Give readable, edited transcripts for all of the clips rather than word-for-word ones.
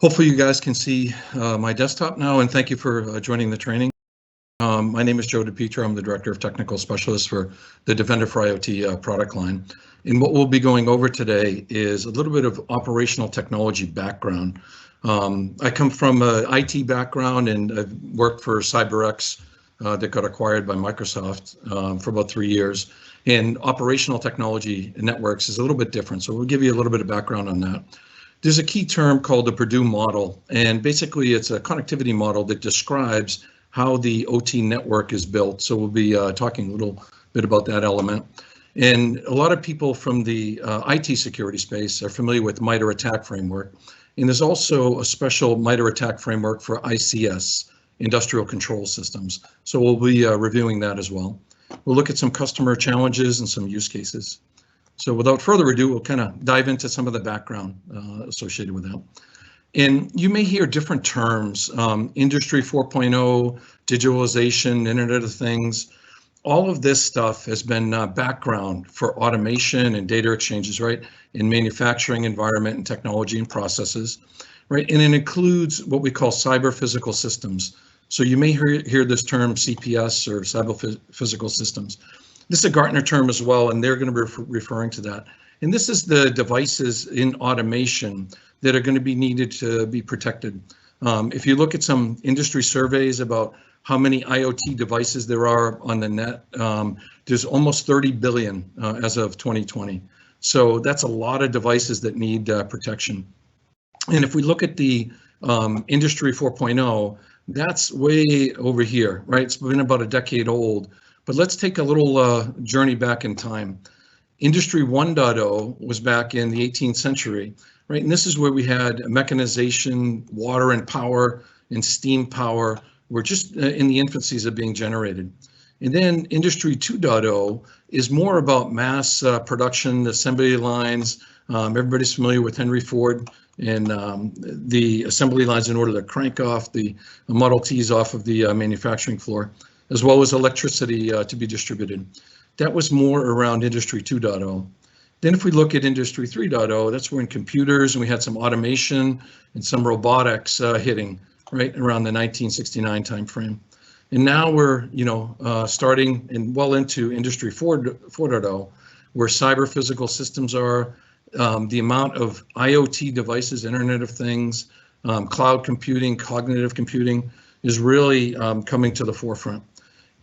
Hopefully you guys can see my desktop now, and thank you for joining the training. My name is Joe DePietro. I'm the Director of Technical Specialists for the Defender for IoT product line. And what we'll be going over today is a little bit of operational technology background. I come from an IT background, and I've worked for Cyberx that got acquired by Microsoft for about 3 years. And operational technology networks is a little bit different, so we'll give you a little bit of background on that. There's a key term called the Purdue model, and basically it's a connectivity model that describes how the OT network is built. So we'll be talking a little bit about that element. And a lot of people from the IT security space are familiar with MITRE ATT&CK framework. And there's also a special MITRE ATT&CK framework for ICS, industrial control systems. So we'll be reviewing that as well. We'll look at some customer challenges and some use cases. So without further ado, we'll kind of dive into some of the background associated with that. And you may hear different terms, Industry 4.0, digitalization, Internet of Things. All of this stuff has been background for automation and data exchanges, right, in manufacturing environment and technology and processes, right? And it includes what we call cyber physical systems. So you may hear this term CPS or cyber physical systems. This is a Gartner term as well, and they're going to be referring to that. And this is the devices in automation that are going to be needed to be protected. If you look at some industry surveys about how many IoT devices there are on the net, there's almost 30 billion as of 2020. So that's a lot of devices that need protection. And if we look at the Industry 4.0, that's way over here, right? It's been about a decade old. But let's take a little journey back in time. Industry 1.0 was back in the 18th century, right? And this is where we had mechanization, water and power, and steam power were just in the infancies of being generated. And then Industry 2.0 is more about mass production, assembly lines. Everybody's familiar with Henry Ford and the assembly lines in order to crank off the Model Ts off of the manufacturing floor, as well as electricity to be distributed. That was more around Industry 2.0. Then if we look at Industry 3.0, that's when computers, and we had some automation and some robotics hitting right around the 1969 timeframe. And now we're starting and well into Industry 4.0, where cyber physical systems are, the amount of IoT devices, Internet of Things, cloud computing, cognitive computing is really coming to the forefront.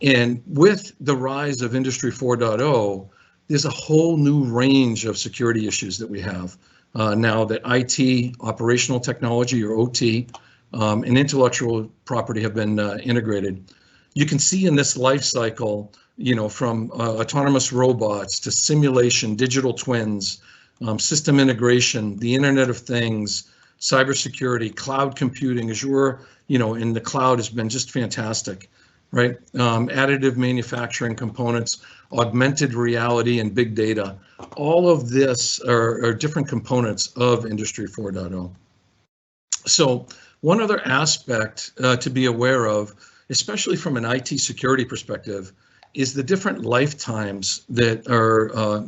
And with the rise of Industry 4.0, there's a whole new range of security issues that we have now that IT, operational technology or OT, and intellectual property have been integrated. You can see in this life cycle, from autonomous robots to simulation, digital twins, system integration, the Internet of Things, cybersecurity, cloud computing, Azure, in the cloud has been just fantastic. Right? Additive manufacturing components, augmented reality, and big data. All of this are different components of Industry 4.0. So one other aspect to be aware of, especially from an IT security perspective, is the different lifetimes that are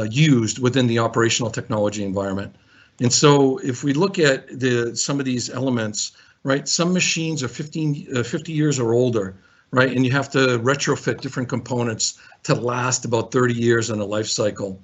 used within the operational technology environment. And so if we look at some of these elements, right, some machines are 50 years or older, right? And you have to retrofit different components to last about 30 years in a life cycle.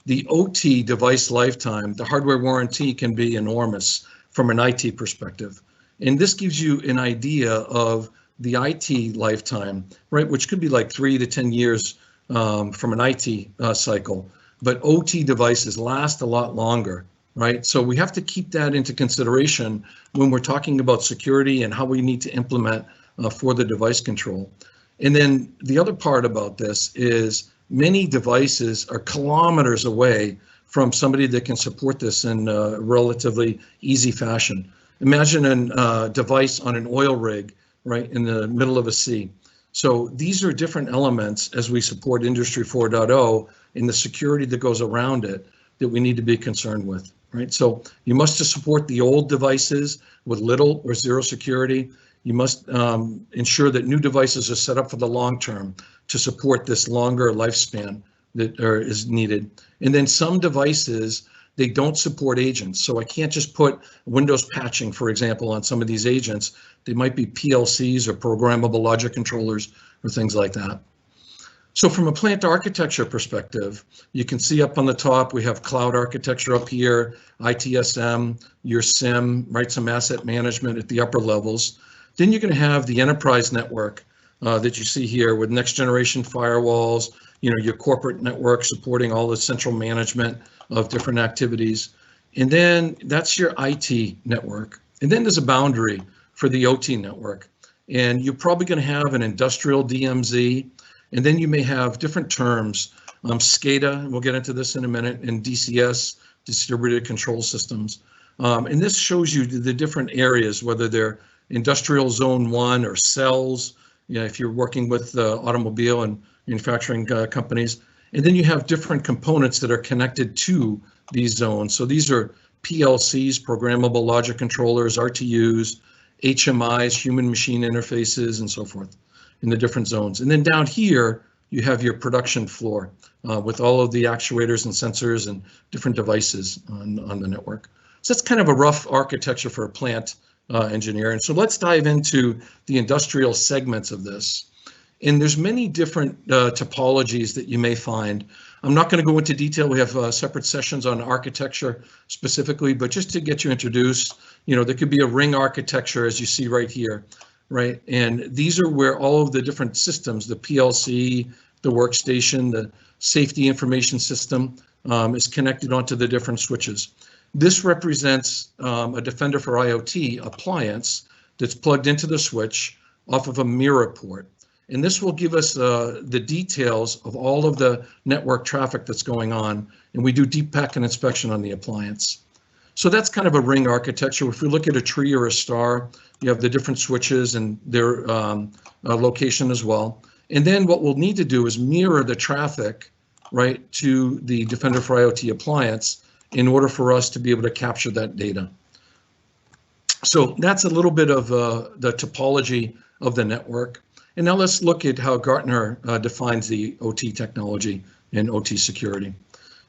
The OT device lifetime, the hardware warranty can be enormous from an IT perspective. And this gives you an idea of the IT lifetime, right? Which could be like 3 to 10 years from an IT cycle. But OT devices last a lot longer, right? So we have to keep that into consideration when we're talking about security and how we need to implement for the device control. And then the other part about this is many devices are kilometers away from somebody that can support this in a relatively easy fashion. Imagine a device on an oil rig, right, in the middle of a sea. So these are different elements as we support Industry 4.0 and the security that goes around it that we need to be concerned with, right? So you must support the old devices with little or zero security. You must ensure that new devices are set up for the long term to support this longer lifespan that is needed. And then some devices they don't support agents. So I can't just put Windows patching, for example, on some of these agents. They might be PLCs or programmable logic controllers or things like that. So from a plant architecture perspective, you can see up on the top, we have cloud architecture up here, ITSM, your SIM, right, some asset management at the upper levels. Then you're going to have the enterprise network that you see here with next generation firewalls, your corporate network supporting all the central management of different activities. And then that's your IT network. And then there's a boundary for the OT network. And you're probably going to have an industrial DMZ. And then you may have different terms, SCADA, we'll get into this in a minute, and DCS, distributed control systems. And this shows you the different areas, whether they're industrial zone 1 or cells, if you're working with automobile and manufacturing companies. And then you have different components that are connected to these zones. So these are PLCs, programmable logic controllers, RTUs, HMIs, human machine interfaces, and so forth in the different zones. And then down here, you have your production floor with all of the actuators and sensors and different devices on the network. So that's kind of a rough architecture for a plant engineer. And so let's dive into the industrial segments of this. And there's many different topologies that you may find. I'm not going to go into detail. We have separate sessions on architecture specifically, but just to get you introduced, there could be a ring architecture, as you see right here, right? And these are where all of the different systems, the PLC, the workstation, the safety information system is connected onto the different switches. This represents a Defender for IoT appliance that's plugged into the switch off of a MITRE port. And this will give us the details of all of the network traffic that's going on. And we do deep packet inspection on the appliance. So that's kind of a ring architecture. If we look at a tree or a star, you have the different switches and their location as well. And then what we'll need to do is mirror the traffic, right, to the Defender for IoT appliance in order for us to be able to capture that data. So that's a little bit of the topology of the network. And now let's look at how Gartner defines the OT technology and OT security.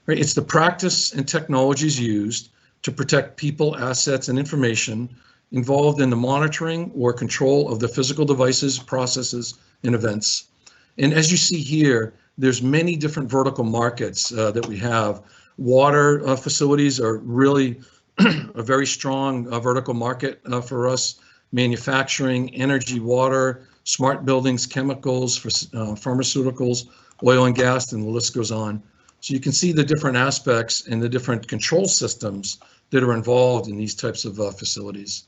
Right, it's the practice and technologies used to protect people, assets, and information involved in the monitoring or control of the physical devices, processes, and events. And as you see here, there's many different vertical markets that we have. Water facilities are really a very strong vertical market for us. Manufacturing, energy, water, smart buildings, chemicals, for pharmaceuticals, oil and gas, and the list goes on. So you can see the different aspects and the different control systems that are involved in these types of facilities.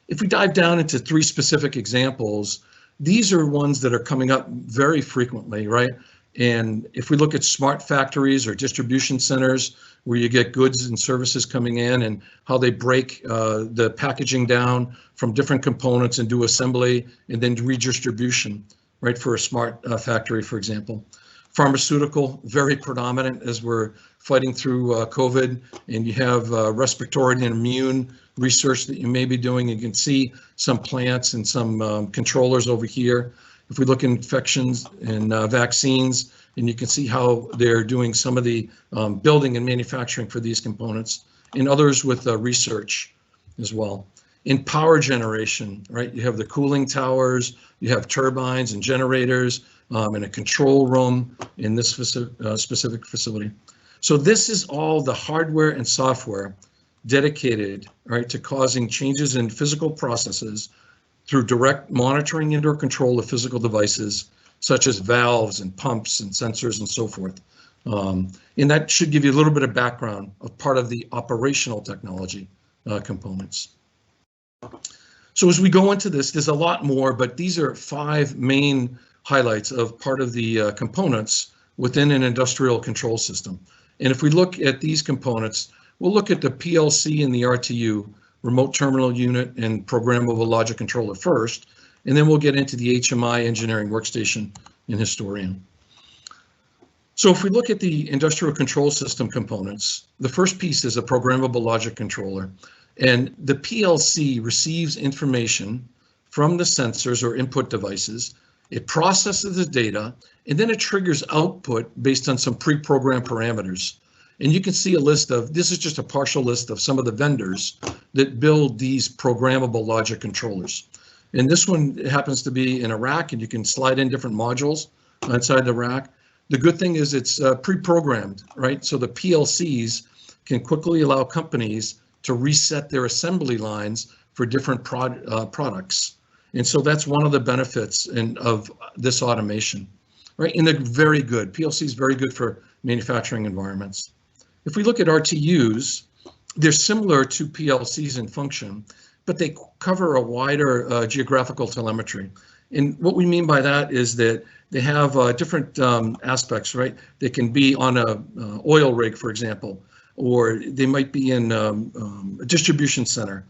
If we dive down into 3 specific examples, these are ones that are coming up very frequently, right? And if we look at smart factories or distribution centers where you get goods and services coming in and how they break the packaging down from different components and do assembly and then redistribution, right, for a smart factory, for example. Pharmaceutical, very predominant as we're fighting through COVID, and you have respiratory and immune research that you may be doing. You can see some plants and some controllers over here. If we look at infections and vaccines, and you can see how they're doing some of the building and manufacturing for these components, and others with research as well. In power generation, right, you have the cooling towers, you have turbines and generators, in a control room in this specific facility. So this is all the hardware and software dedicated, right, to causing changes in physical processes through direct monitoring and or control of physical devices, such as valves and pumps and sensors and so forth. And that should give you a little bit of background of part of the operational technology components. So as we go into this, there's a lot more, but these are 5 main highlights of part of the components within an industrial control system. And if we look at these components, we'll look at the PLC and the RTU, remote terminal unit and programmable logic controller first, and then we'll get into the HMI engineering workstation and historian. So if we look at the industrial control system components, the first piece is a programmable logic controller, and the PLC receives information from the sensors or input devices. It processes the data, and then it triggers output based on some pre-programmed parameters. And you can see a list of, this is just a partial list of some of the vendors that build these programmable logic controllers. And this one happens to be in a rack, and you can slide in different modules inside the rack. The good thing is it's pre-programmed, right? So the PLCs can quickly allow companies to reset their assembly lines for different products. And so that's one of the benefits of this automation, right? And they're very good. PLC is very good for manufacturing environments. If we look at RTUs, they're similar to PLCs in function, but they cover a wider geographical telemetry. And what we mean by that is that they have different aspects, right? They can be on a oil rig, for example, or they might be in a distribution center.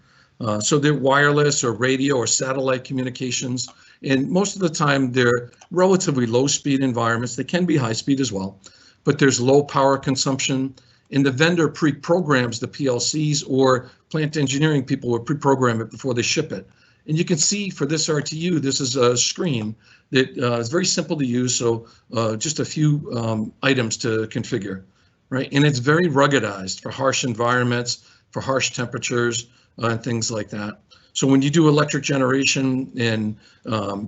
So they're wireless or radio or satellite communications. And most of the time they're relatively low speed environments. They can be high speed as well, but there's low power consumption. And the vendor pre-programs the PLCs, or plant engineering people will pre-program it before they ship it. And you can see for this RTU, this is a screen that is very simple to use. So just a few items to configure, right? And it's very ruggedized for harsh environments, for harsh temperatures, and things like that. So when you do electric generation and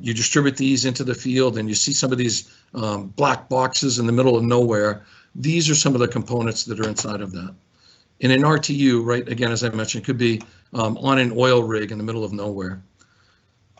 you distribute these into the field and you see some of these black boxes in the middle of nowhere, these are some of the components that are inside of that. And an RTU, right, again, as I mentioned, could be on an oil rig in the middle of nowhere.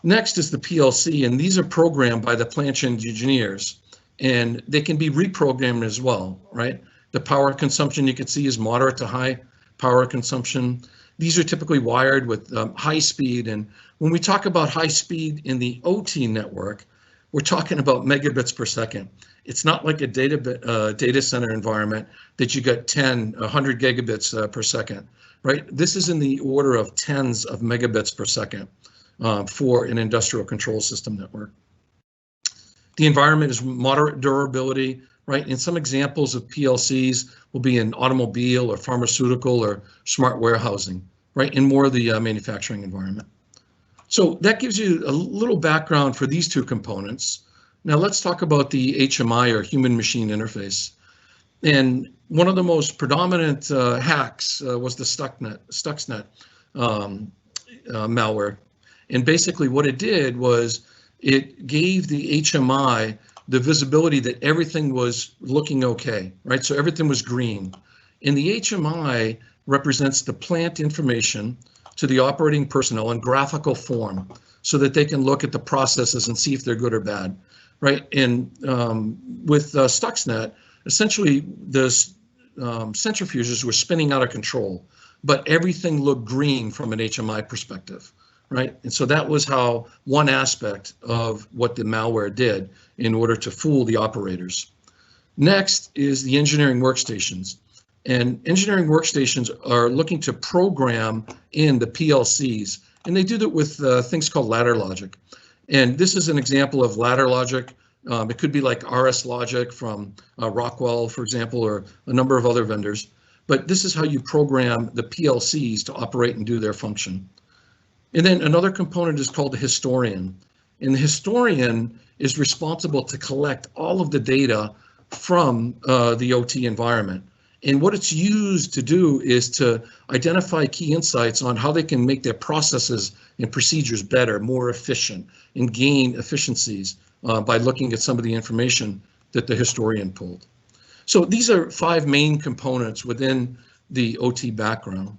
Next is the PLC, and these are programmed by the plant engineers, and they can be reprogrammed as well, right? The power consumption you can see is moderate to high power consumption. These are typically wired with high speed, and when we talk about high speed in the OT network, we're talking about megabits per second. It's not like a data center environment that you got 100 gigabits per second, right? This is in the order of tens of megabits per second for an industrial control system network. The environment is moderate durability, right? And some examples of PLCs will be in automobile or pharmaceutical or smart warehousing, right? In more of the manufacturing environment. So that gives you a little background for these two components. Now let's talk about the HMI, or human machine interface. And one of the most predominant hacks was the Stuxnet malware. And basically what it did was it gave the HMI the visibility that everything was looking okay, right? So everything was green. And the HMI represents the plant information to the operating personnel in graphical form so that they can look at the processes and see if they're good or bad, right? And with Stuxnet, essentially the centrifuges were spinning out of control, but everything looked green from an HMI perspective, right? And so that was how one aspect of what the malware did in order to fool the operators. Next is the engineering workstations. And engineering workstations are looking to program in the PLCs, and they do that with things called ladder logic. And this is an example of ladder logic. It could be like RS Logic from Rockwell, for example, or a number of other vendors. But this is how you program the PLCs to operate and do their function. And then another component is called the historian. And the historian is responsible to collect all of the data from the OT environment. And what it's used to do is to identify key insights on how they can make their processes and procedures better, more efficient, and gain efficiencies by looking at some of the information that the historian pulled. So these are 5 main components within the OT background.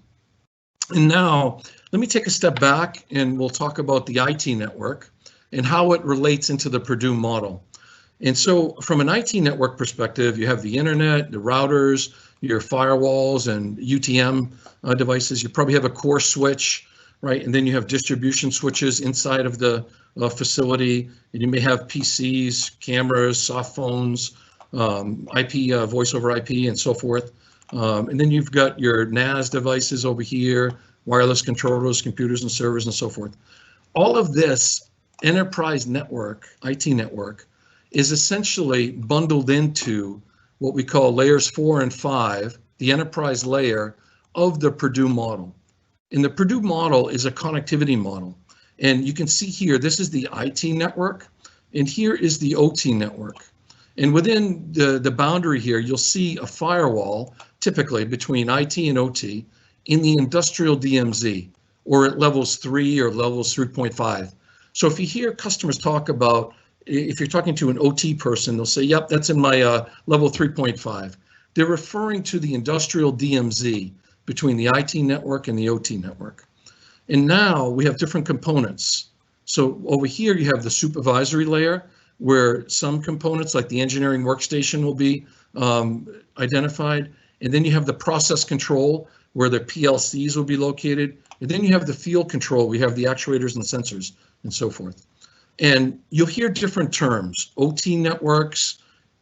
And now let me take a step back and we'll talk about the IT network and how it relates into the Purdue model. And so from an IT network perspective, you have the internet, the routers, your firewalls and UTM devices. You probably have a core switch, right? And then you have distribution switches inside of the facility. And you may have PCs, cameras, soft phones, IP, voice over IP, and so forth. And then you've got your NAS devices over here, wireless controllers, computers and servers, and so forth. All of this enterprise network, IT network, is essentially bundled into what we call layers 4 and 5, the enterprise layer of the Purdue model. And the Purdue model is a connectivity model. And you can see here, this is the IT network, and here is the OT network. And within the boundary here, you'll see a firewall, typically between IT and OT, in the industrial DMZ, or at levels 3 or levels 3.5. So if you hear customers talk about, if you're talking to an OT person, they'll say, yep, that's in my level 3.5. They're referring to the industrial DMZ between the IT network and the OT network. And now we have different components. So over here, you have the supervisory layer, where some components like the engineering workstation will be identified. And then you have the process control, where the PLCs will be located. And then you have the field control. We have the actuators and sensors and so forth. And you'll hear different terms: OT networks,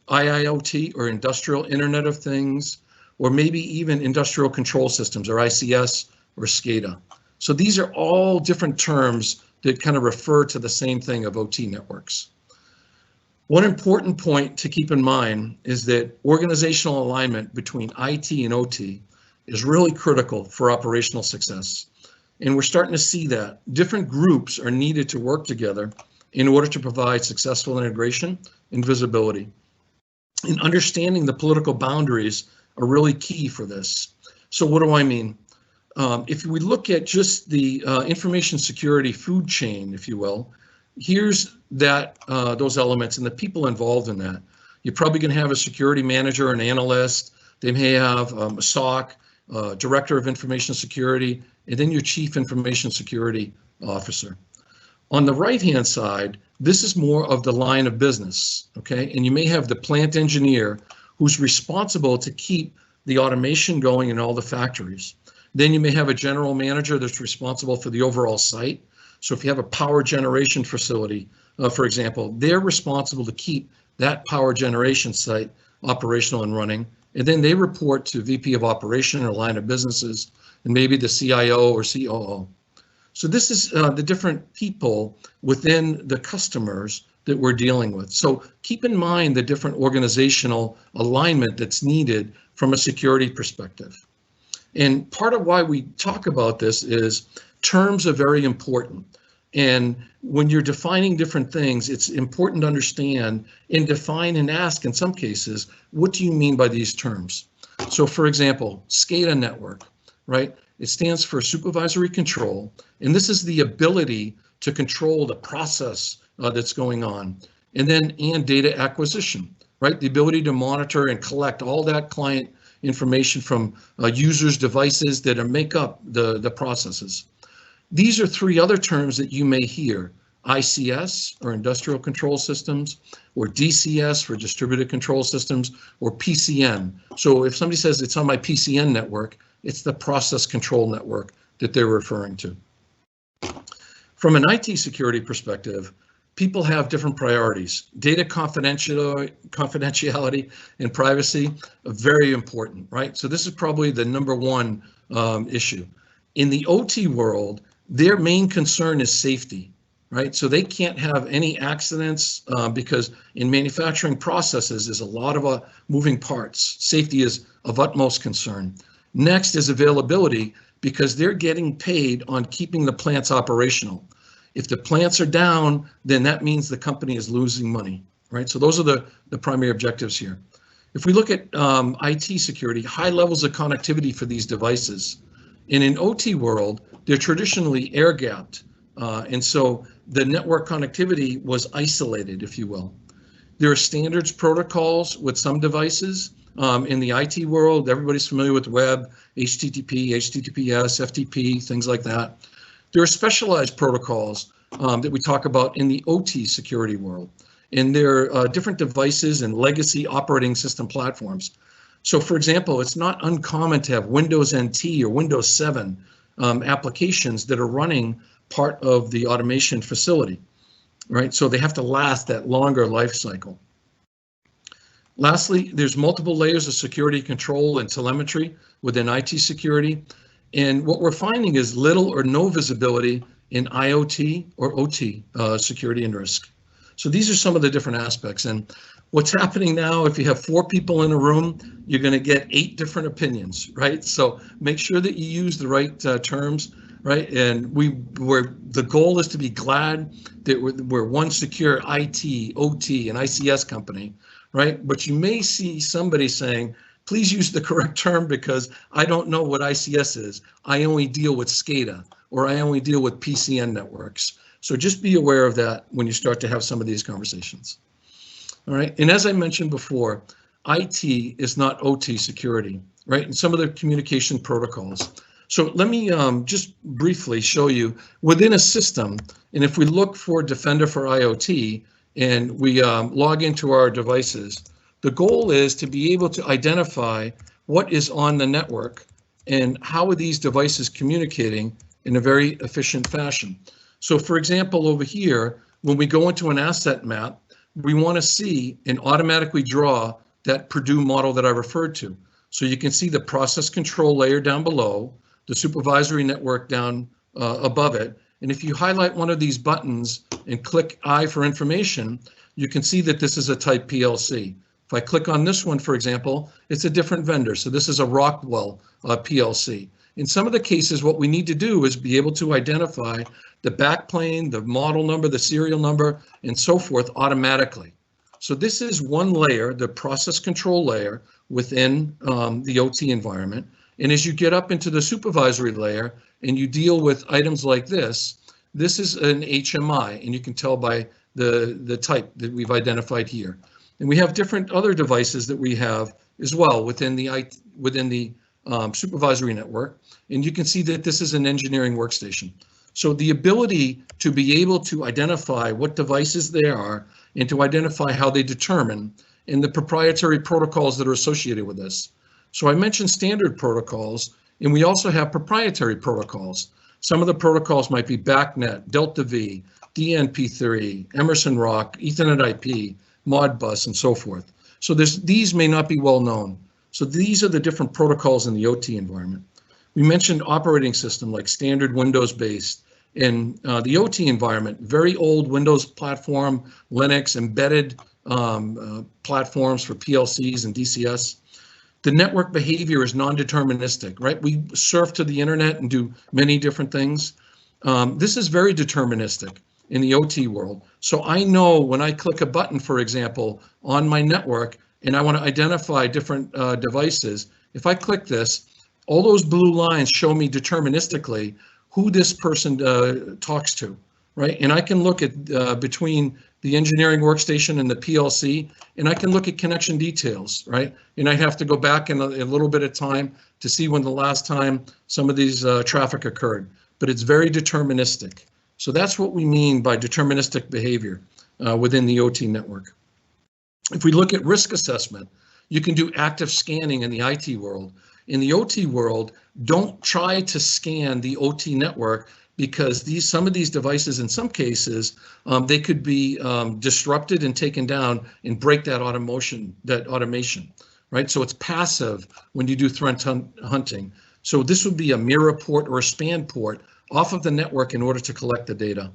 IIoT, or Industrial Internet of Things, or maybe even Industrial Control Systems, or ICS, or SCADA. So these are all different terms that kind of refer to the same thing of OT networks. One important point to keep in mind is that organizational alignment between IT and OT is really critical for operational success. And we're starting to see that different groups are needed to work together in order to provide successful integration and visibility. And understanding the political boundaries are really key for this. So what do I mean? If we look at just the information security food chain, if you will, here's that those elements and the people involved in that. You're probably going to have a security manager, an analyst. They may have a SOC, director of information security, and then your chief information security officer. On the right-hand side, this is more of the line of business, okay? And you may have the plant engineer who's responsible to keep the automation going in all the factories. Then you may have a general manager that's responsible for the overall site. So if you have a power generation facility, for example, they're responsible to keep that power generation site operational and running. And then they report to VP of Operation or line of businesses, and maybe the CIO or COO. So this is the different people within the customers that we're dealing with. So keep in mind the different organizational alignment that's needed from a security perspective. And part of why we talk about this is terms are very important. And when you're defining different things, it's important to understand and define and ask, in some cases, what do you mean by these terms? So for example, SCADA network, right? It stands for supervisory control. And this is the ability to control the process that's going on. And then data acquisition, right? The ability to monitor and collect all that client information from users' devices that make up the processes. These are three other terms that you may hear: ICS, or Industrial Control Systems, or DCS, for Distributed Control Systems, or PCN. So if somebody says it's on my PCN network, it's the process control network that they're referring to. From an IT security perspective, people have different priorities. Data confidentiality and privacy are very important, right? So this is probably the number one issue. In the OT world, their main concern is safety, right? So they can't have any accidents because in manufacturing processes, there's a lot of moving parts. Safety is of utmost concern. Next is availability, because they're getting paid on keeping the plants operational. If the plants are down, then that means the company is losing money, right? So those are the primary objectives here. If we look at IT security, high levels of connectivity for these devices. In an OT world, they're traditionally air-gapped, and so the network connectivity was isolated, if you will. There are standards protocols with some devices. In the IT world, everybody's familiar with web, HTTP, HTTPS, FTP, things like that. There are specialized protocols that we talk about in the OT security world, and there are different devices and legacy operating system platforms. So for example, it's not uncommon to have Windows NT or Windows 7 applications that are running part of the automation facility, right? So they have to last that longer life cycle. Lastly, there's multiple layers of security control and telemetry within IT security. And what we're finding is little or no visibility in IoT or OT security and risk. So these are some of the different aspects. And what's happening now, if you have 4 people in a room, you're going to get 8 different opinions, right? So make sure that you use the right terms, right? And the goal is to be glad that we're one secure IT, OT, and ICS company, right? But you may see somebody saying, please use the correct term because I don't know what ICS is. I only deal with SCADA, or I only deal with PCN networks. So just be aware of that when you start to have some of these conversations. All right, and as I mentioned before, IT is not OT security, right? And some of the communication protocols. So let me just briefly show you within a system, and if we look for Defender for IoT and we log into our devices, the goal is to be able to identify what is on the network and how are these devices communicating in a very efficient fashion. So for example, over here, when we go into an asset map, we want to see and automatically draw that Purdue model that I referred to. So you can see the process control layer down below, the supervisory network down above it. And if you highlight one of these buttons and click I for information, you can see that this is a type PLC. If I click on this one, for example, it's a different vendor. So this is a Rockwell PLC. In some of the cases, what we need to do is be able to identify the backplane, the model number, the serial number, and so forth automatically. So this is one layer, the process control layer within the OT environment. And as you get up into the supervisory layer and you deal with items like this is an HMI, and you can tell by the type that we've identified here. And we have different other devices that we have as well within the supervisory network. And you can see that this is an engineering workstation. So the ability to be able to identify what devices they are and to identify how they determine and the proprietary protocols that are associated with this. So I mentioned standard protocols, and we also have proprietary protocols. Some of the protocols might be BACnet, Delta V, DNP3, Emerson Rock, Ethernet IP, Modbus, and so forth. So these may not be well known. So these are the different protocols in the OT environment. We mentioned operating system like standard Windows-based. In the OT environment, very old Windows platform, Linux, embedded platforms for PLCs and DCS. The network behavior is non-deterministic, right? We surf to the internet and do many different things. This is very deterministic in the OT world. So I know when I click a button, for example, on my network, and I want to identify different devices, if I click this, all those blue lines show me deterministically who this person talks to, right? And I can look at between the engineering workstation and the PLC, and I can look at connection details, right? And I have to go back in a little bit of time to see when the last time some of these traffic occurred, but it's very deterministic. So that's what we mean by deterministic behavior within the OT network. If we look at risk assessment, you can do active scanning in the IT world. In the OT world, don't try to scan the OT network because some of these devices, in some cases, they could be disrupted and taken down and break that automation, right? So it's passive when you do threat hunting. So this would be a mirror port or a span port off of the network in order to collect the data.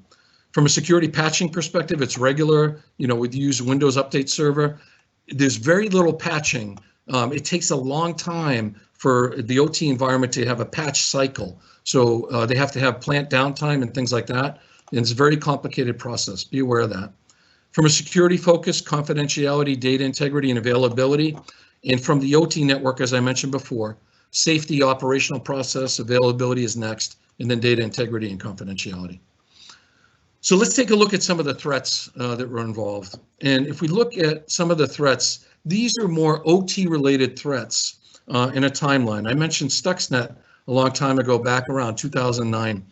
From a security patching perspective, it's regular. We use Windows Update Server. There's very little patching. It takes a long time for the OT environment to have a patch cycle. So they have to have plant downtime and things like that. And it's a very complicated process. Be aware of that. From a security focus, confidentiality, data integrity, and availability. And from the OT network, as I mentioned before, safety, operational process, availability is next, and then data integrity and confidentiality. So let's take a look at some of the threats that were involved. And if we look at some of the threats, these are more OT-related threats in a timeline. I mentioned Stuxnet a long time ago, back around 2009.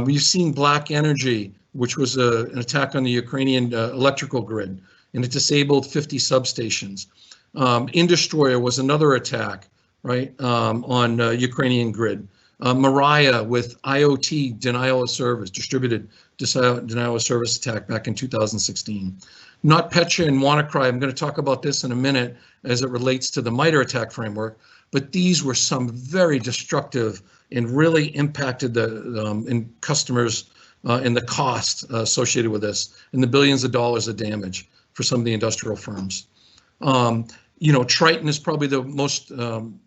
We've seen Black Energy, which was an attack on the Ukrainian electrical grid, and it disabled 50 substations. Indestroyer was another attack, right, on Ukrainian grid. Mariah with IoT denial of service, distributed denial of service attack back in 2016. NotPetya and WannaCry, I'm going to talk about this in a minute as it relates to the MITRE ATT&CK framework, but these were some very destructive and really impacted the customers and the cost associated with this and the billions of dollars of damage for some of the industrial firms. Triton is probably the most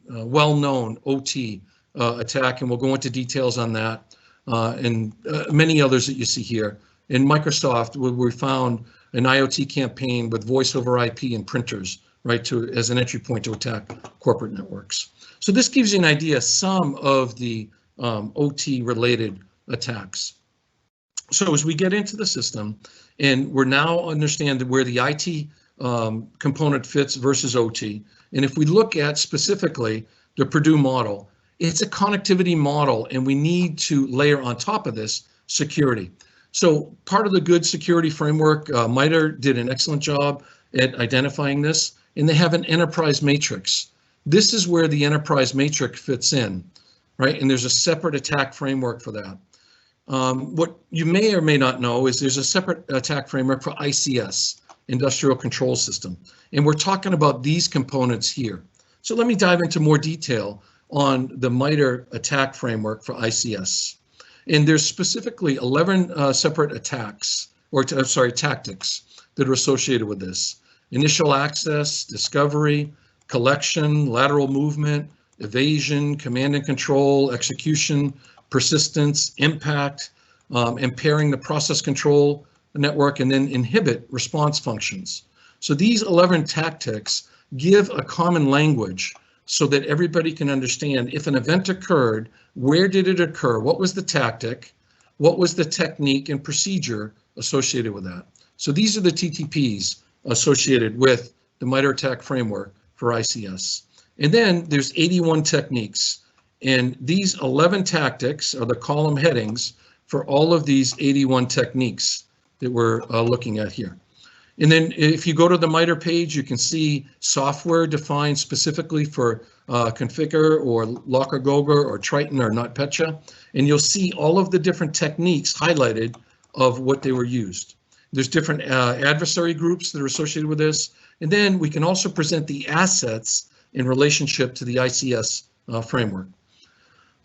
well-known OT attack, and we'll go into details on that and many others that you see here. In Microsoft, we found an IoT campaign with voice over IP and printers, right, as an entry point to attack corporate networks. So this gives you an idea, some of the OT-related attacks. So as we get into the system, and we're now understand where the IT component fits versus OT, and if we look at specifically the Purdue model, it's a connectivity model, and we need to layer on top of this security. So part of the good security framework, MITRE did an excellent job at identifying this, and they have an enterprise matrix. This is where the enterprise matrix fits in, right? And there's a separate attack framework for that. What you may or may not know is there's a separate attack framework for ICS, Industrial Control System. And we're talking about these components here. So let me dive into more detail on the MITRE attack framework for ICS. And there's specifically 11 separate attacks, or tactics that are associated with this. Initial access, discovery, collection, lateral movement, evasion, command and control, execution, persistence, impact, impairing the process control network, and then inhibit response functions. So these 11 tactics give a common language so that everybody can understand if an event occurred, where did it occur, what was the tactic, what was the technique and procedure associated with that. So these are the TTPs associated with the MITRE attack framework for ICS. And then there's 81 techniques, and these 11 tactics are the column headings for all of these 81 techniques that we're looking at here. And then if you go to the MITRE page, you can see software defined specifically for Configure or Locker Goger or Triton or NotPetya, and you'll see all of the different techniques highlighted of what they were used. There's different adversary groups that are associated with this, and then we can also present the assets in relationship to the ICS framework.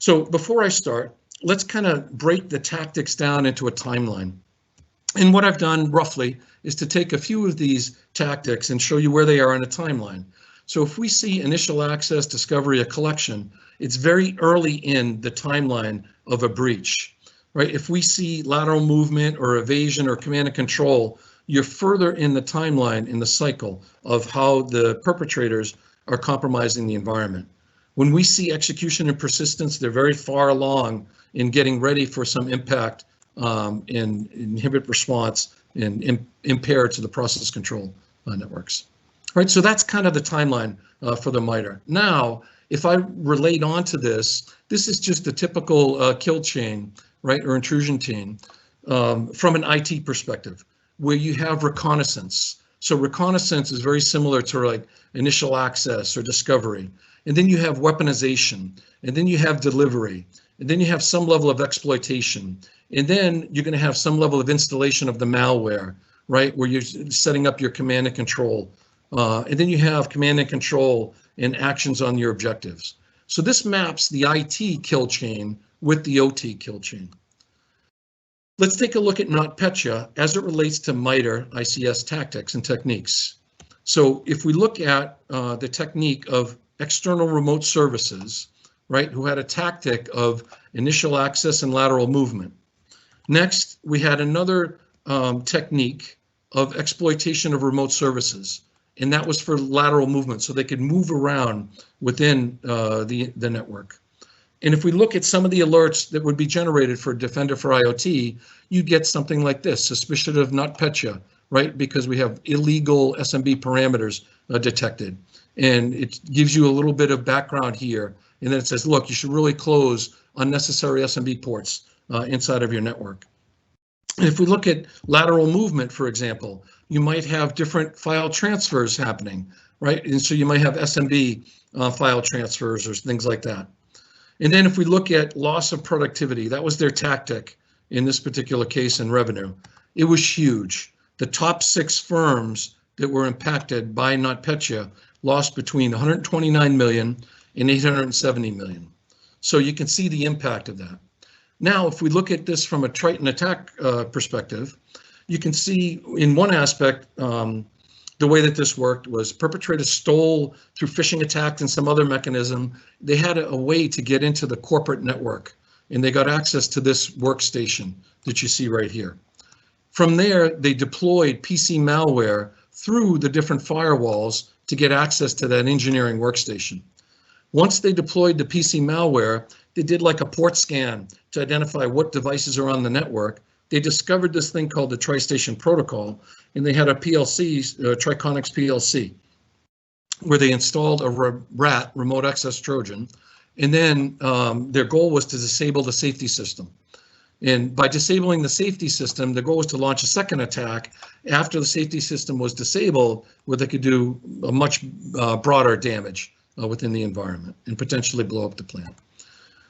So before I start, let's kind of break the tactics down into a timeline. And what I've done roughly is to take a few of these tactics and show you where they are in a timeline. So if we see initial access, discovery, a collection, it's very early in the timeline of a breach, right? If we see lateral movement or evasion or command and control, you're further in the timeline in the cycle of how the perpetrators are compromising the environment. When we see execution and persistence, they're very far along in getting ready for some impact and inhibit response and impair to the process control networks. All right, so that's kind of the timeline for the MITRE. Now, if I relate onto this, this is just a typical kill chain, right, or intrusion chain from an IT perspective, where you have reconnaissance. So reconnaissance is very similar to like initial access or discovery. And then you have weaponization, and then you have delivery, and then you have some level of exploitation. And then you're going to have some level of installation of the malware, right, where you're setting up your command and control. And then you have command and control and actions on your objectives. So this maps the IT kill chain with the OT kill chain. Let's take a look at NotPetya as it relates to MITRE ICS tactics and techniques. So if we look at the technique of external remote services, right, who had a tactic of initial access and lateral movement. Next, we had another technique of exploitation of remote services, and that was for lateral movement, so they could move around within the network. And if we look at some of the alerts that would be generated for Defender for IoT, you get something like this, suspicion of NotPetya, right, because we have illegal SMB parameters detected. And it gives you a little bit of background here, and then it says, look, you should really close unnecessary SMB ports inside of your network. And if we look at lateral movement, for example, you might have different file transfers happening, right? And so you might have SMB file transfers or things like that. And then if we look at loss of productivity, that was their tactic in this particular case in revenue. It was huge. The top 6 firms that were impacted by NotPetya lost between 129 million and 870 million. So you can see the impact of that. Now, if we look at this from a Triton attack perspective, you can see in one aspect, the way that this worked was perpetrators stole through phishing attacks and some other mechanism. They had a way to get into the corporate network, and they got access to this workstation that you see right here. From there, they deployed PC malware through the different firewalls to get access to that engineering workstation. Once they deployed the PC malware, they did like a port scan to identify what devices are on the network. They discovered this thing called the Tri-Station Protocol, and they had a PLC, Triconix PLC, where they installed a RAT, remote access Trojan, and then their goal was to disable the safety system. And by disabling the safety system, the goal was to launch a second attack after the safety system was disabled, where they could do a much broader damage within the environment and potentially blow up the plant.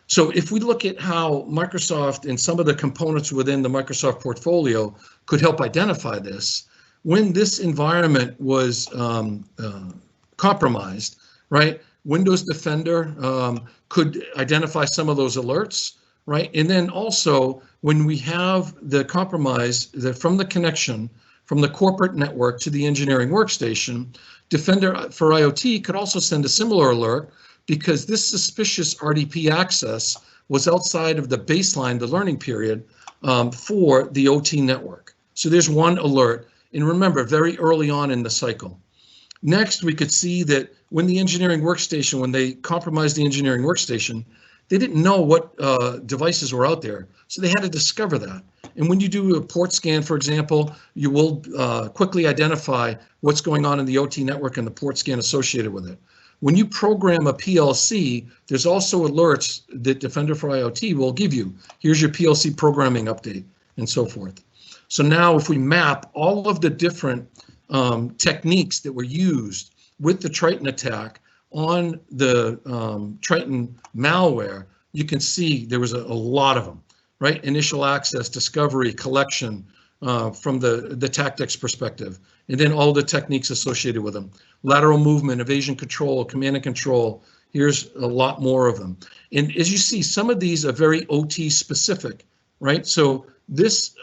So if we look at how Microsoft and some of the components within the Microsoft portfolio could help identify this, when this environment was compromised, right? Windows Defender could identify some of those alerts, right? And then also when we have the compromise that from the connection from the corporate network to the engineering workstation, Defender for IoT could also send a similar alert because this suspicious RDP access was outside of the baseline, the learning period for the OT network. So there's one alert. And remember, very early on in the cycle. Next, we could see that when the engineering workstation, when they compromised the engineering workstation, they didn't know what devices were out there. So they had to discover that. And when you do a port scan, for example, you will quickly identify what's going on in the OT network and the port scan associated with it. When you program a PLC, there's also alerts that Defender for IoT will give you. Here's your PLC programming update and so forth. So now if we map all of the different techniques that were used with the Triton attack on the Triton malware, you can see there was a lot of them, right? Initial access, discovery, collection from the tactics perspective, and then all the techniques associated with them. Lateral movement, evasion control, command and control. Here's a lot more of them. And as you see, some of these are very OT specific, right? So this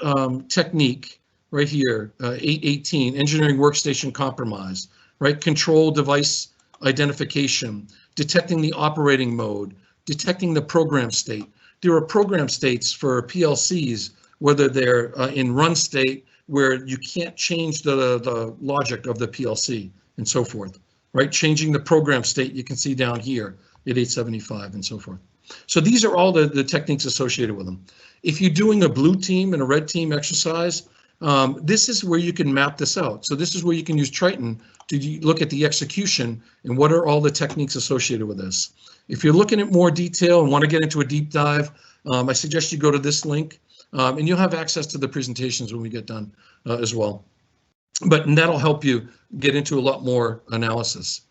technique right here, 818, engineering workstation compromise, right? Control device identification, detecting the operating mode, detecting the program state. There are program states for PLCs, whether they're in run state, where you can't change the logic of the PLC and so forth, right? Changing the program state, you can see down here at 875 and so forth. So these are all the techniques associated with them. If you're doing a blue team and a red team exercise, this is where you can map this out. So this is where you can use Triton to look at the execution and what are all the techniques associated with this. If you're looking at more detail and want to get into a deep dive, I suggest you go to this link and you'll have access to the presentations when we get done as well. But that'll help you get into a lot more analysis.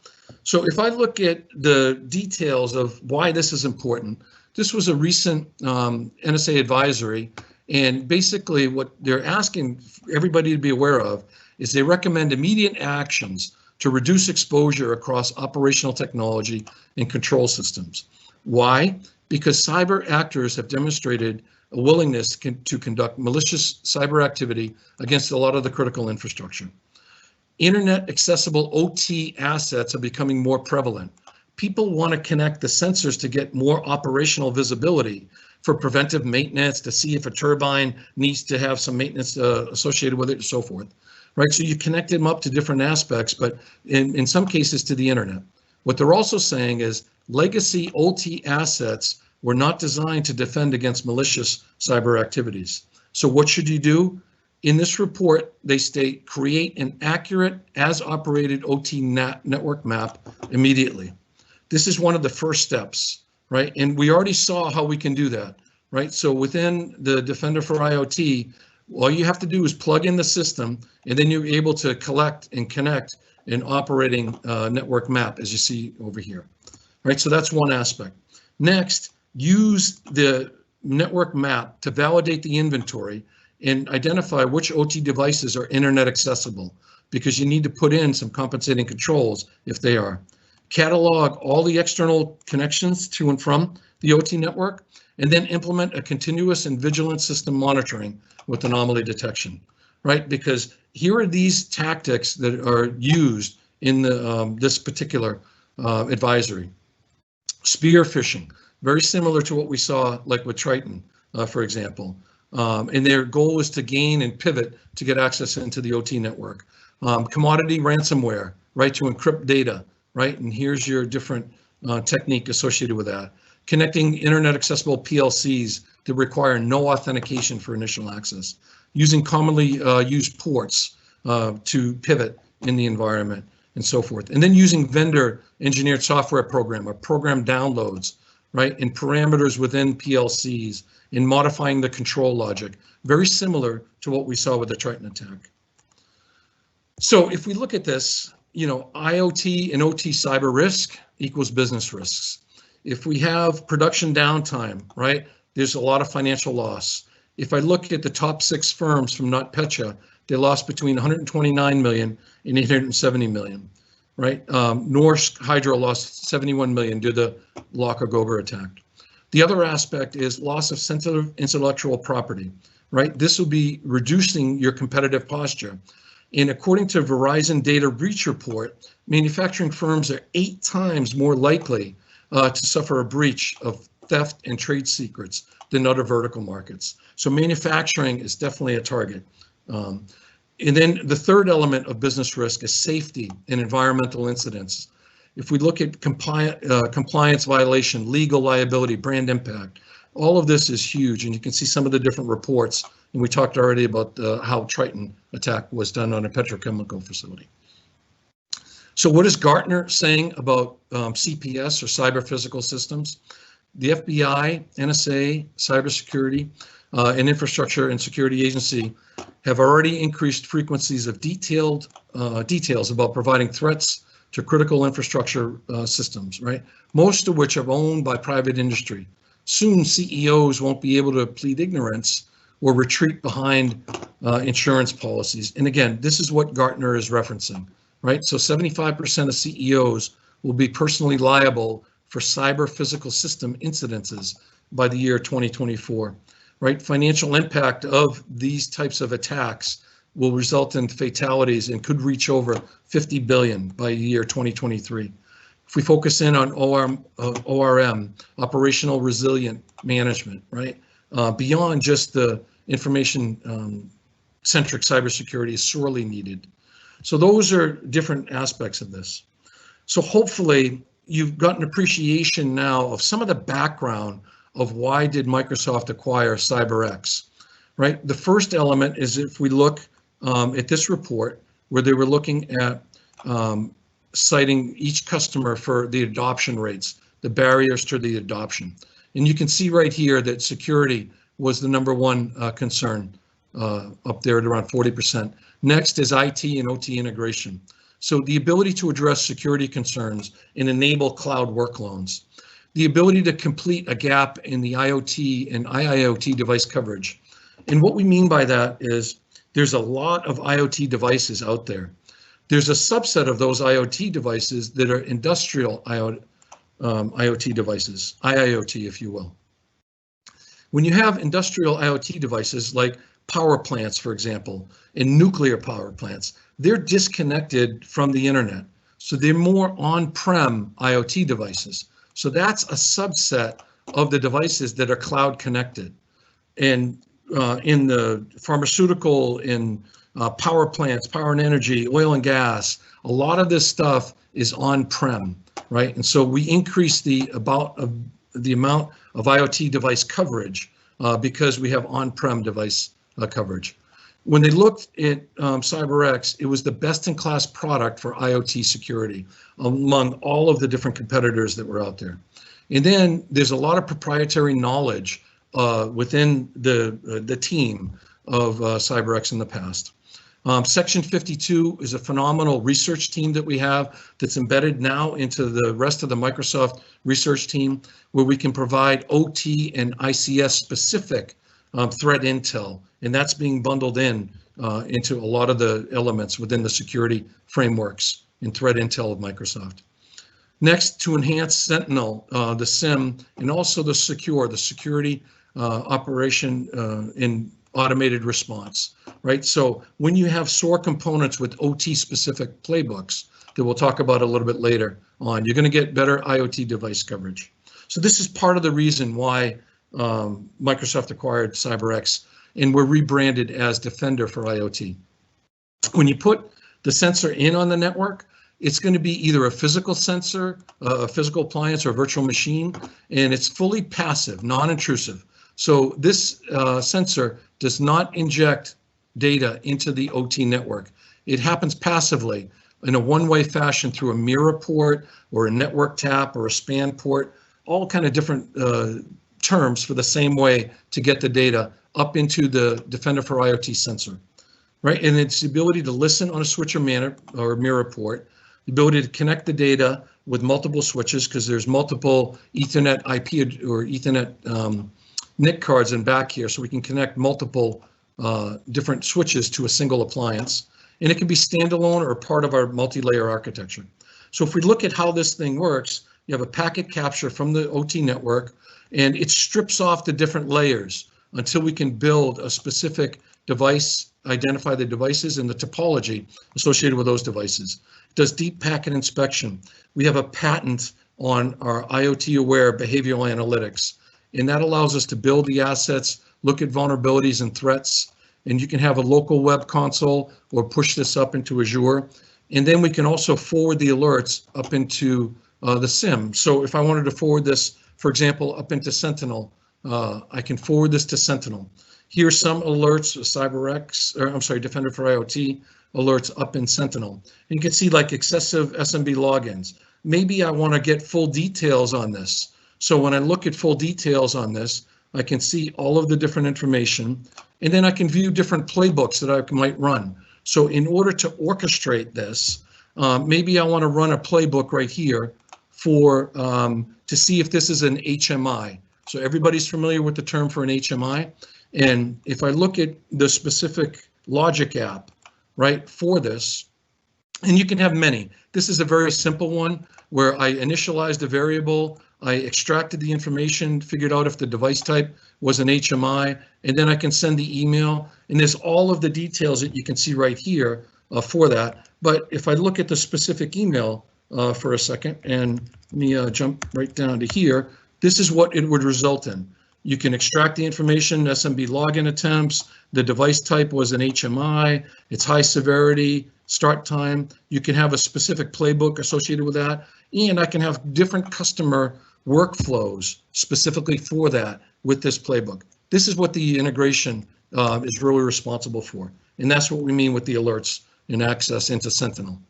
So if I look at the details of why this is important, this was a recent NSA advisory. And basically what they're asking everybody to be aware of is they recommend immediate actions to reduce exposure across operational technology and control systems. Why? Because cyber actors have demonstrated a willingness to conduct malicious cyber activity against a lot of the critical infrastructure. Internet accessible OT assets are becoming more prevalent. People want to connect the sensors to get more operational visibility for preventive maintenance, to see if a turbine needs to have some maintenance associated with it and so forth, right? So you connect them up to different aspects, but in some cases to the internet. What they're also saying is legacy OT assets were not designed to defend against malicious cyber activities. So what should you do? In this report, they state, create an accurate as-operated OT network map immediately. This is one of the first steps, right? And we already saw how we can do that, right? So within the Defender for IoT, all you have to do is plug in the system, and then you're able to collect and connect an operating network map, as you see over here, right? So that's one aspect. Next, use the network map to validate the inventory and identify which OT devices are internet accessible, because you need to put in some compensating controls if they are. Catalog all the external connections to and from the OT network, and then implement a continuous and vigilant system monitoring with anomaly detection, right? Because here are these tactics that are used in the, this particular advisory. Spear phishing, very similar to what we saw like with Triton, for example. And their goal is to gain and pivot to get access into the OT network. Commodity ransomware, right, to encrypt data, right? And here's your different technique associated with that. Connecting internet accessible PLCs that require no authentication for initial access. Using commonly used ports to pivot in the environment and so forth. And then using vendor engineered software program or program downloads, right? And parameters within PLCs in modifying the control logic. Very similar to what we saw with the Triton attack. So if we look at this, you know, IoT and OT cyber risk equals business risks. If we have production downtime, right, there's a lot of financial loss. If I look at the top 6 firms from NotPetya, they lost between 129 million and 870 million, right? Norsk Hydro lost 71 million due to the Laka-Gober attack. The other aspect is loss of sensitive intellectual property, right? This will be reducing your competitive posture. And according to Verizon Data Breach Report, manufacturing firms are 8 times more likely to suffer a breach of theft and trade secrets than other vertical markets. So manufacturing is definitely a target. And then the third element of business risk is safety and environmental incidents. If we look at compliance violation, legal liability, brand impact, all of this is huge. And you can see some of the different reports. And we talked already about how Triton attack was done on a petrochemical facility. So what is Gartner saying about CPS or cyber physical systems? The FBI, NSA, cybersecurity, and infrastructure and security agency have already increased frequencies of details about providing threats to critical infrastructure systems, right? Most of which are owned by private industry. Soon CEOs won't be able to plead ignorance or retreat behind insurance policies. And again, this is what Gartner is referencing, right? So 75% of CEOs will be personally liable for cyber physical system incidences by the year 2024, right? Financial impact of these types of attacks will result in fatalities and could reach over 50 billion by the year 2023. If we focus in on ORM, operational resilient management, right? Beyond just the information-centric cybersecurity is sorely needed. So those are different aspects of this. So hopefully you've got an appreciation now of some of the background of why did Microsoft acquire Cyberx, right? The first element is if we look at this report where they were looking at citing each customer for the adoption rates, the barriers to the adoption. And you can see right here that security was the #1 concern up there at around 40%. Next is IT and OT integration. So the ability to address security concerns and enable cloud workloads. The ability to complete a gap in the IoT and IIoT device coverage. And what we mean by that is there's a lot of IoT devices out there. There's a subset of those IoT devices that are industrial IoT devices, IIoT, if you will. When you have industrial IoT devices like power plants, for example, and nuclear power plants, they're disconnected from the internet. So they're more on-prem IoT devices. So that's a subset of the devices that are cloud connected. And in the pharmaceutical, in power plants, power and energy, oil and gas, a lot of this stuff is on-prem, right? And so we increase the amount of IoT device coverage because we have on-prem device coverage. When they looked at Cyberx, it was the best-in-class product for IoT security among all of the different competitors that were out there. And then there's a lot of proprietary knowledge within the team of Cyberx in the past. Section 52 is a phenomenal research team that we have that's embedded now into the rest of the Microsoft research team, where we can provide OT and ICS specific threat intel, and that's being bundled in into a lot of the elements within the security frameworks and threat intel of Microsoft. Next, to enhance Sentinel, the SIM, and also the security operation in automated response, right? So when you have SOAR components with OT specific playbooks that we'll talk about a little bit later on, you're going to get better IoT device coverage. So this is part of the reason why Microsoft acquired Cyberx. and we're rebranded as Defender for IoT. When you put the sensor in on the network, it's going to be either a physical sensor, a physical appliance, or a virtual machine, and it's fully passive, non-intrusive. So this sensor does not inject data into the OT network. It happens passively in a one-way fashion through a mirror port or a network tap or a span port, all kind of different terms for the same way to get the data up into the Defender for IoT sensor, right? And it's the ability to listen on a switch or mirror port, the ability to connect the data with multiple switches because there's multiple Ethernet IP or Ethernet NIC cards in back here, so we can connect multiple different switches to a single appliance. And it can be standalone or part of our multi-layer architecture. So if we look at how this thing works, you have a packet capture from the OT network, and it strips off the different layers until we can build a specific device, identify the devices and the topology associated with those devices. It does deep packet inspection. We have a patent on our IoT-aware behavioral analytics, and that allows us to build the assets, look at vulnerabilities and threats, and you can have a local web console or push this up into Azure. And then we can also forward the alerts up into the SIM. So if I wanted to forward this, for example, up into Sentinel, I can forward this to Sentinel. Here's some alerts, Cyberx, or I'm sorry, Defender for IoT alerts up in Sentinel. And you can see like excessive SMB logins. Maybe I want to get full details on this. So when I look at full details on this, I can see all of the different information, and then I can view different playbooks that I might run. So in order to orchestrate this, maybe I want to run a playbook right here for to see if this is an HMI. So everybody's familiar with the term for an HMI. And if I look at the specific logic app, right, for this, and you can have many. This is a very simple one where I initialized a variable, I extracted the information, figured out if the device type was an HMI, and then I can send the email. And there's all of the details that you can see right here for that. But if I look at the specific email for a second, and let me jump right down to here, this is what it would result in. You can extract the information, SMB login attempts, the device type was an HMI, it's high severity, start time. You can have a specific playbook associated with that, and I can have different customer workflows specifically for that with this playbook. This is what the integration is really responsible for, and that's what we mean with the alerts and access into Sentinel.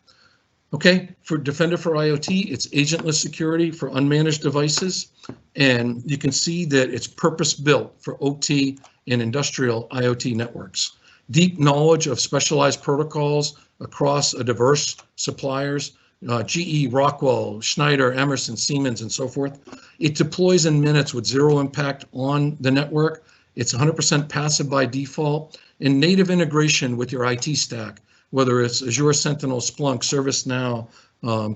Okay, for Defender for IoT, it's agentless security for unmanaged devices, and you can see that it's purpose-built for OT and industrial IoT networks. Deep knowledge of specialized protocols across a diverse suppliers, GE, Rockwell, Schneider, Emerson, Siemens, and so forth. It deploys in minutes with zero impact on the network. It's 100% passive by default, and native integration with your IT stack, whether it's Azure Sentinel, Splunk, ServiceNow,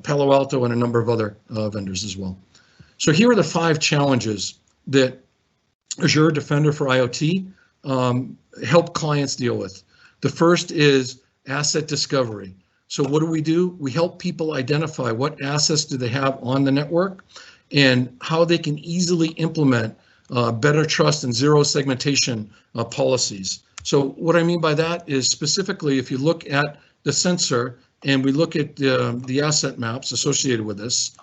Palo Alto, and a number of other vendors as well. So here are the 5 challenges that Azure Defender for IoT help clients deal with. The first is asset discovery. So what do? We help people identify what assets do they have on the network and how they can easily implement better trust and zero segmentation policies. So what I mean by that is specifically if you look at the sensor and we look at the asset maps associated with this,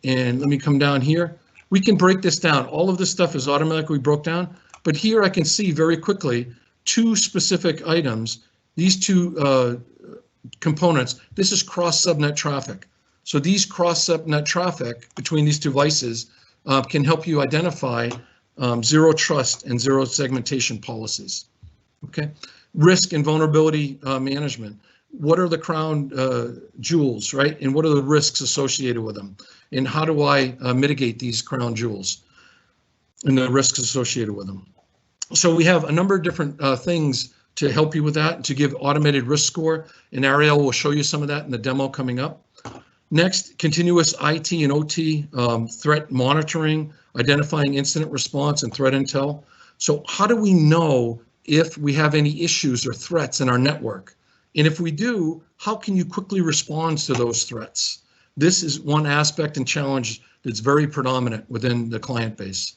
and let me come down here, we can break this down. All of this stuff is automatically broke down, but here I can see very quickly 2 specific items, these 2 components. This is cross subnet traffic. So these cross subnet traffic between these 2 devices can help you identify zero trust and zero segmentation policies. Okay, risk and vulnerability management. What are the crown jewels, right? And what are the risks associated with them? And how do I mitigate these crown jewels and the risks associated with them? So we have a number of different things to help you with that, to give automated risk score. And Ariel will show you some of that in the demo coming up. Next, continuous IT and OT threat monitoring, identifying incident response and threat intel. So how do we know if we have any issues or threats in our network? And if we do, how can you quickly respond to those threats? This is one aspect and challenge that's very predominant within the client base.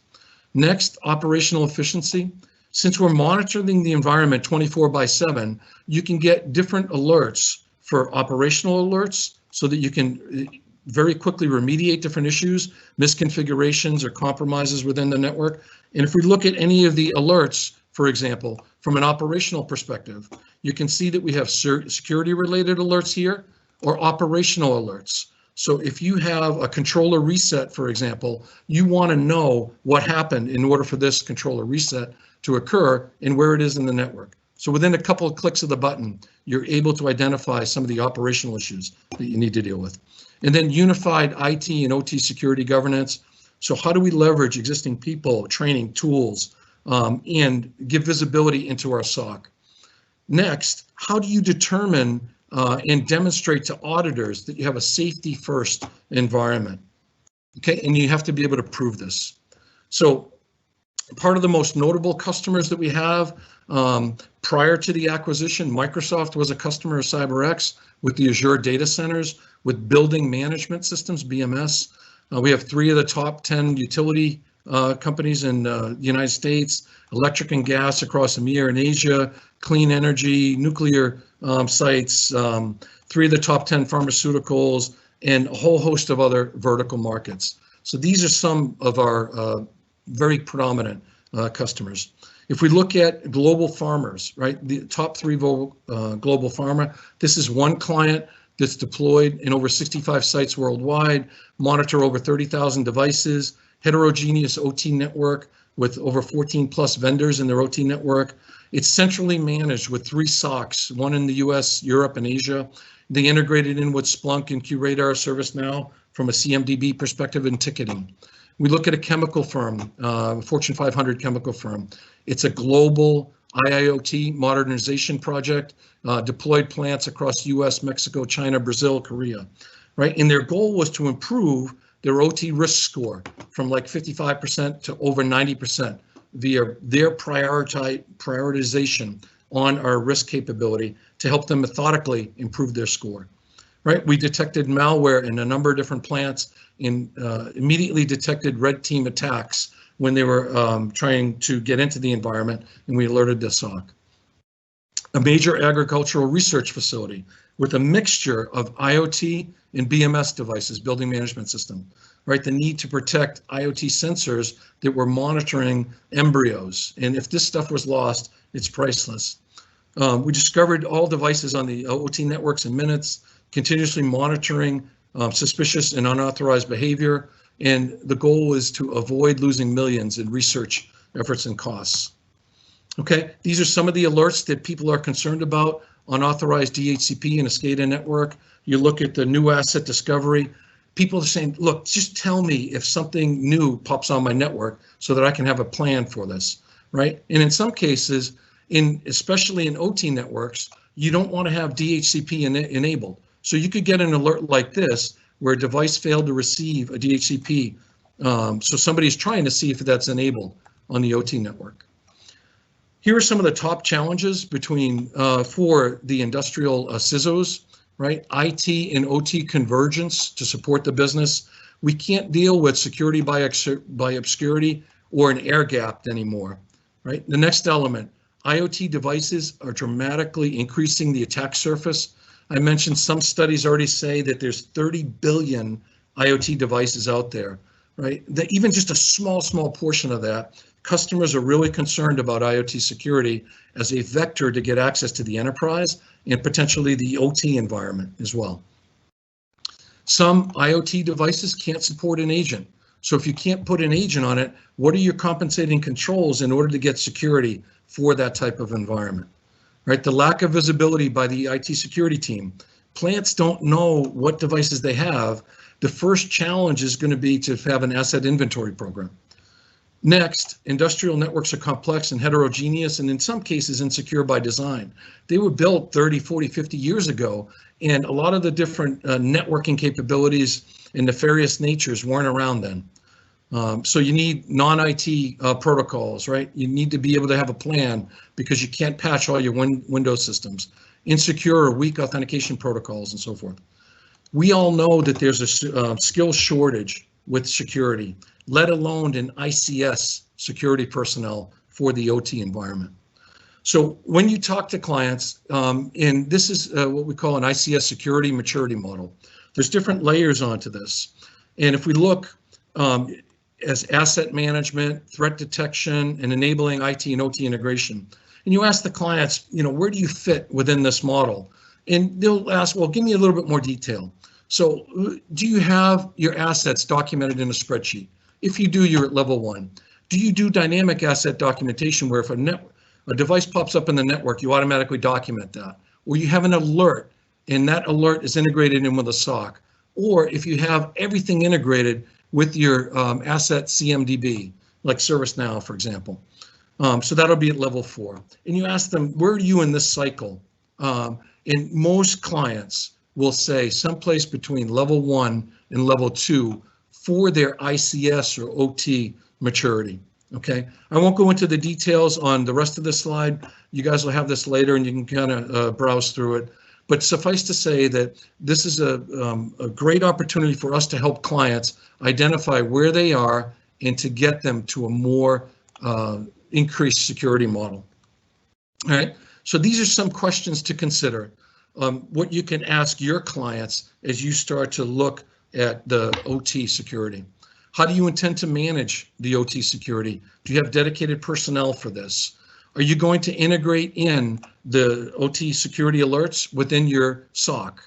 Next, operational efficiency. Since we're monitoring the environment 24/7, you can get different alerts for operational alerts so that you can very quickly remediate different issues, misconfigurations or compromises within the network. And if we look at any of the alerts, for example, from an operational perspective, you can see that we have security related alerts here or operational alerts. So if you have a controller reset, for example, you want to know what happened in order for this controller reset to occur and where it is in the network. So within a couple of clicks of the button, you're able to identify some of the operational issues that you need to deal with. And then unified IT and OT security governance. So how do we leverage existing people, training, tools, and give visibility into our SOC? Next, how do you determine and demonstrate to auditors that you have a safety first environment? Okay, and you have to be able to prove this. So part of the most notable customers that we have prior to the acquisition, Microsoft was a customer of Cyberx with the Azure data centers, with building management systems, BMS. We have 3 of the top 10 utility companies in the United States, electric and gas across EMEA and Asia, clean energy, nuclear sites, 3 of the top 10 pharmaceuticals, and a whole host of other vertical markets. So these are some of our very predominant customers. If we look at global farmers, right, the top 3 global pharma, this is one client that's deployed in over 65 sites worldwide, monitor over 30,000 devices, heterogeneous OT network with over 14 plus vendors in their OT network. It's centrally managed with 3 SOCs, one in the US, Europe, and Asia. They integrated in with Splunk and QRadar ServiceNow from a CMDB perspective and ticketing. We look at a chemical firm, Fortune 500 chemical firm. It's a global IoT modernization project, deployed plants across US, Mexico, China, Brazil, Korea, right? And their goal was to improve their OT risk score from like 55% to over 90% via their prioritization on our risk capability to help them methodically improve their score, right? We detected malware in a number of different plants and immediately detected red team attacks when they were trying to get into the environment, and we alerted the SOC. A major agricultural research facility with a mixture of IoT and BMS devices, building management system, right? The need to protect IoT sensors that were monitoring embryos. And if this stuff was lost, it's priceless. We discovered all devices on the OT networks in minutes, continuously monitoring suspicious and unauthorized behavior. And the goal was to avoid losing millions in research efforts and costs. Okay, these are some of the alerts that people are concerned about: unauthorized DHCP in a SCADA network. You look at the new asset discovery. People are saying, look, just tell me if something new pops on my network so that I can have a plan for this, right? And in some cases, especially in OT networks, you don't want to have DHCP enabled. So you could get an alert like this where a device failed to receive a DHCP. So somebody's trying to see if that's enabled on the OT network. Here are some of the top challenges for the industrial CISOs, right? IT and OT convergence to support the business. We can't deal with security by obscurity or an air gap anymore, right? The next element, IoT devices are dramatically increasing the attack surface. I mentioned some studies already say that there's 30 billion IoT devices out there, right? That even just a small portion of that, customers are really concerned about IoT security as a vector to get access to the enterprise and potentially the OT environment as well. Some IoT devices can't support an agent. So if you can't put an agent on it, what are your compensating controls in order to get security for that type of environment? Right, the lack of visibility by the IT security team. Plants don't know what devices they have. The first challenge is going to be to have an asset inventory program. Next, industrial networks are complex and heterogeneous, and in some cases insecure by design. They were built 30, 40, 50 years ago, and a lot of the different networking capabilities and nefarious natures weren't around then. So you need non-IT protocols, right? You need to be able to have a plan because you can't patch all your Windows systems. Insecure or weak authentication protocols and so forth. We all know that there's a skill shortage with security, let alone in ICS security personnel for the OT environment. So when you talk to clients, and this is what we call an ICS security maturity model, there's different layers onto this. And if we look as asset management, threat detection, and enabling IT and OT integration, and you ask the clients, where do you fit within this model? And they'll ask, well, give me a little bit more detail. So do you have your assets documented in a spreadsheet? If you do, you're at level 1. Do you do dynamic asset documentation where if a device pops up in the network, you automatically document that? Or you have an alert, and that alert is integrated in with a SOC? Or if you have everything integrated with your asset CMDB, like ServiceNow, for example. So that'll be at level 4. And you ask them, where are you in this cycle? And most clients will say someplace between level 1 and level 2 for their ICS or OT maturity. Okay, I won't go into the details on the rest of the slide. You guys will have this later and you can kind of browse through it. But suffice to say that this is a great opportunity for us to help clients identify where they are and to get them to a more increased security model. All right, so these are some questions to consider. What you can ask your clients as you start to look at the OT security. How do you intend to manage the OT security? Do you have dedicated personnel for this? Are you going to integrate in the OT security alerts within your SOC,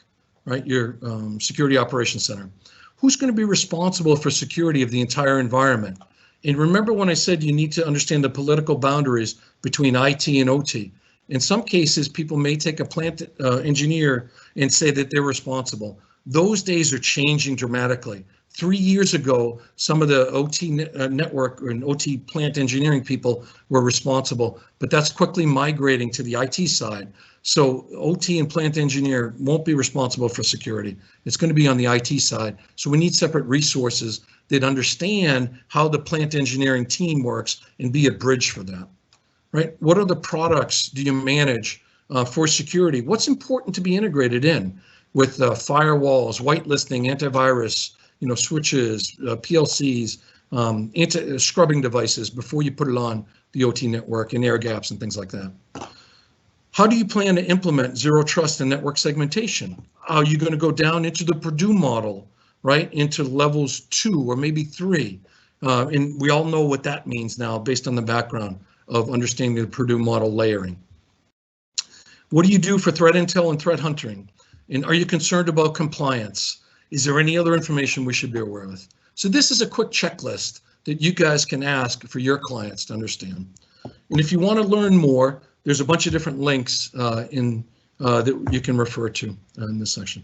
right? Your Security Operations Center. Who's going to be responsible for security of the entire environment? And remember when I said you need to understand the political boundaries between IT and OT. In some cases, people may take a plant engineer and say that they're responsible. Those days are changing dramatically. 3 years ago, some of the OT network and OT plant engineering people were responsible, but that's quickly migrating to the IT side. So OT and plant engineer won't be responsible for security. It's going to be on the IT side. So we need separate resources that understand how the plant engineering team works and be a bridge for that, right? What other products do you manage for security? What's important to be integrated in with firewalls, whitelisting, antivirus, switches, PLCs, anti-scrubbing devices before you put it on the OT network and air gaps and things like that. How do you plan to implement zero trust and network segmentation? Are you going to go down into the Purdue model, right, into levels 2 or maybe 3? And we all know what that means now based on the background of understanding the Purdue model layering. What do you do for threat intel and threat hunting? And are you concerned about compliance? Is there any other information we should be aware of? So this is a quick checklist that you guys can ask for your clients to understand. And if you want to learn more, there's a bunch of different links that you can refer to in this section.